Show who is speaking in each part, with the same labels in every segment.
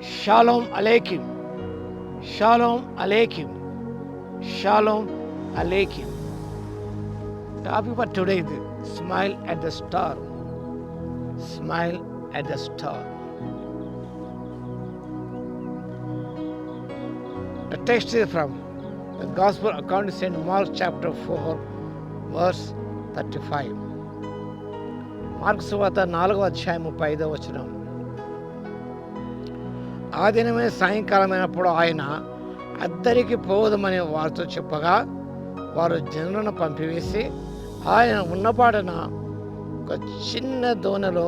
Speaker 1: Shalom Aleichem. Shalom Aleichem. Shalom Aleichem. Topic for today is smile at the star. Smile at the star. The text is from the Gospel according to St. Mark chapter 4, verse 35. Mark సువార్త 4వ అధ్యాయం 35వ వచనం. ఆ దినమే సాయంకాలమైనప్పుడు ఆయన అద్దరికి పోవదమని వారితో చెప్పగా వారు జనులను పంపివేసి ఆయన ఉన్నపాటన ఒక చిన్న దోణిలో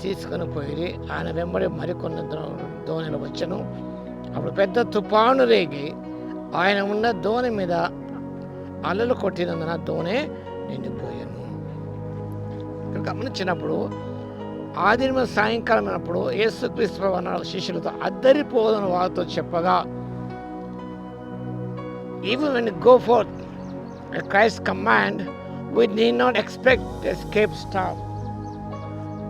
Speaker 1: తీసుకొని పోయి ఆయన వెంబడి మరికొన్ని దోణిలు వచ్చను. అప్పుడు పెద్ద తుఫాను రేగి ఆయన ఉన్న దోణి మీద అలలు కొట్టినందున దోణి నిండిపోయాను. ఇక్కడ గమనించినప్పుడు ఆదిమ సాయంకాలం అయినప్పుడు యేసుక్రీస్తు ప్రభువు అన్నాడు శిష్యులతో అద్దరిపోదని వారితో చెప్పగా, even when we go forth at Christ's command, we need not expect to escape storm.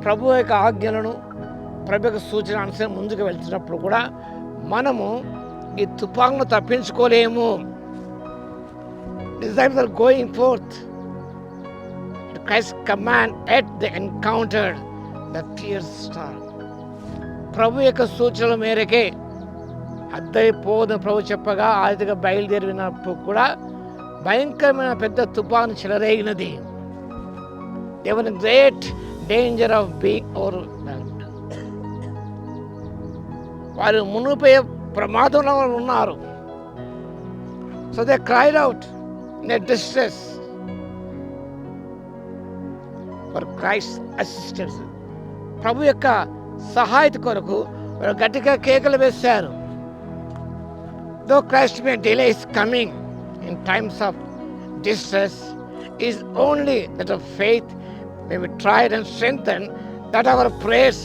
Speaker 1: ప్రభు యొక్క ఆజ్ఞలను ప్రభు యొక్క సూచన అనుసరించి ముందుకు వెళ్తున్నప్పుడు కూడా మనము ఈ తుఫాను తప్పించుకోలేము. Disciples are going forth at Christ's command, yet they encountered the fierce storm. ప్రభు యొక్క సూచనల మేరకే అద్దరిపోదని ప్రభు చెప్పగా ఆదిగా బయలుదేరినప్పుడు కూడా భయంకరమైన పెద్ద తుఫాను చెలరేగినది. They were in great danger of being overwhelmed. వారు మునిగిపోయే ప్రమాదంలో ఉన్నారు. So they cried out in a distress for Christ's assistance. ప్రభు యొక్క సహాయత కొరకు వారు గట్టిగా కేకలు వేశారు. Though Christ may delay his coming in times of distress, it is only that of faith may be tried and strengthened, that our prayers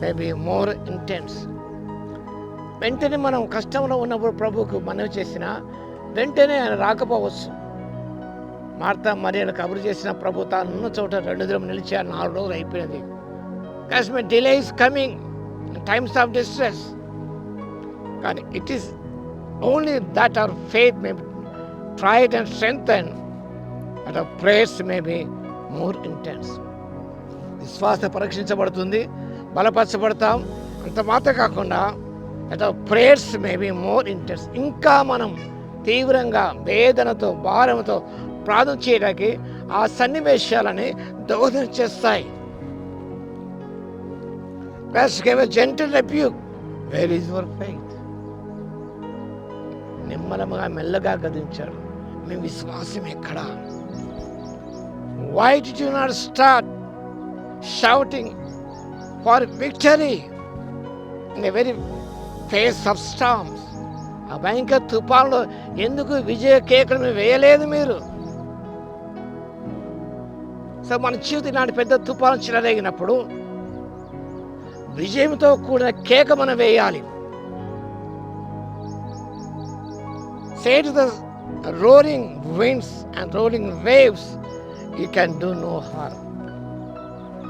Speaker 1: may be more intense. వెంటనే మనం కష్టంలో ఉన్నప్పుడు ప్రభువుకు మనవి చేసిన వెంటనే ఆయన రాకపోవచ్చు. మార్తా మరియలు కబురు చేసిన ప్రభు తాను ఉన్న చోట 2 దినం నిలిచి 4 రోజులు అయిపోయింది. Christ may delay his coming in times of distress, కానీ it is only that our faith may be tried and strengthened, that our prayers may be more intense. విశ్వాసం పరీక్షించబడుతుంది, బలపరచబడతాం. అంత మాత్రం కాకుండా that our prayers may be more intense. ఇంకా మనం తీవ్రంగా వేదనతో భారంతో ప్రార్థన చేయడానికి ఆ సన్నివేశాలని దోహదం చేస్తాయి. Christ gave a gentle rebuke. Where is your faith? నిమ్మలముగా మెల్లగా గదించాడు. మీ విశ్వాసం ఎక్కడా? Why did you not start shouting for victory in the very face of storms? ఆ భయంకర తుఫానులో ఎందుకు విజయ కేకలు వేయలేదు మీరు? సో మన జీవితం ఇలాంటి పెద్ద తుఫాను చెలరేగినప్పుడు విజయంతో కూడిన కేక మనం వేయాలి. Say to the roaring winds and rolling waves, you can do no harm.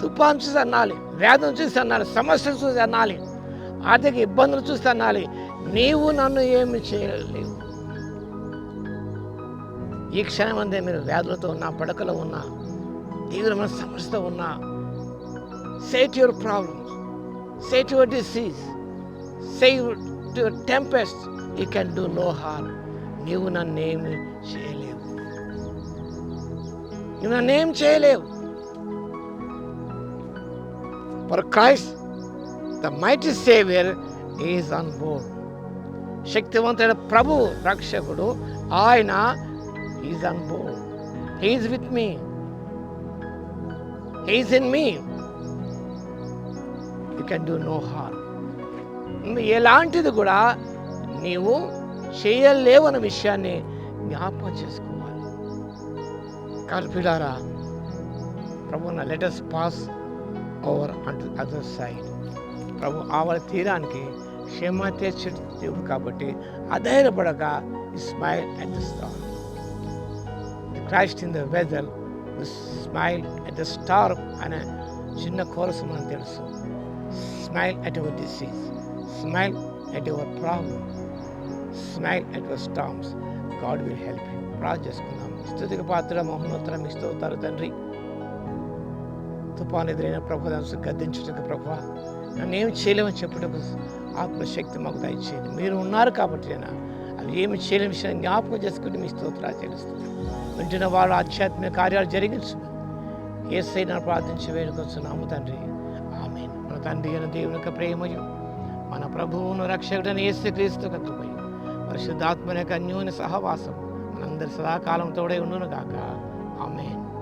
Speaker 1: తుఫాను చూసి అనాలి, వ్యాధులు చూసి అనాలి, సమస్యలు చూసి అనాలి, ఆర్థిక ఇబ్బందులు చూసి అనాలి, నీవు నన్ను ఏమి చేయలేవు. ఈ క్షణం అందే మీరు వ్యాధులతో ఉన్నా, పడకలో ఉన్నా, తీవ్రమైన సమస్యతో ఉన్నా, say to your problems, say to your disease, say to your tempest, you can do no harm. నీవు నన్నేమి చేయలేవు, నువ్వు నన్నేం చేయలేవు. For Christ, the mighty Savior, is on board. శక్తివంతుడైన ప్రభు రక్షకుడు ఆయన is on board. He is with me. He is in me. You can do no harm. ఎలాంటిది కూడా నీవు చేయలేవు అన్న విషయాన్ని జ్ఞాపకం చేసుకోవాలి. కల్పిలారా ప్రభువున let us pass over onto the other side. ప్రభు ఆవల తీరానికి క్షేమ తీర్చే దేవుడు కాబట్టి అధైర్యపడక smile at the storm. The Christ in the vessel, smile at the storm అనే చిన్న కోరసు మనకు తెలుసు. Smile at our disease. Smile at your problem. Smile at your storms. God will help you. ప్రార్థన చేసుకుందాం. స్తుతికి పాత్ర మహోన్నతరం ఇస్తవుతారు తండ్రి. తుఫాను ఎదురైన ప్రభు దాన్ని గద్దించుటకు ప్రభు నన్ను ఏమి చేయలేమని చెప్పుటకు ఆత్మశక్తి మాకు దయచేయండి. మీరు ఉన్నారు కాబట్టి నేను అవి ఏమి చేయలేని విషయాన్ని జ్ఞాపకం చేసుకుంటే మీ స్తోత్రాలు చెల్లిస్తుంది. వింటున్న వాళ్ళు ఆధ్యాత్మిక కార్యాలు జరిగించు యేసయ్యను ప్రార్థించి వేడుకొస్తున్నాము తండ్రి. ఆమేన్. మన తండ్రి అయిన దేవుని యొక్క ప్రేమయు మన ప్రభువును రక్షకుడైన యేసుక్రీస్తు యొక్క కృపయు పరిశుద్ధాత్మ యొక్క అన్యోన్య సహవాసం మనందరి సదాకాలం తోడే ఉండును గాక. ఆమేన్.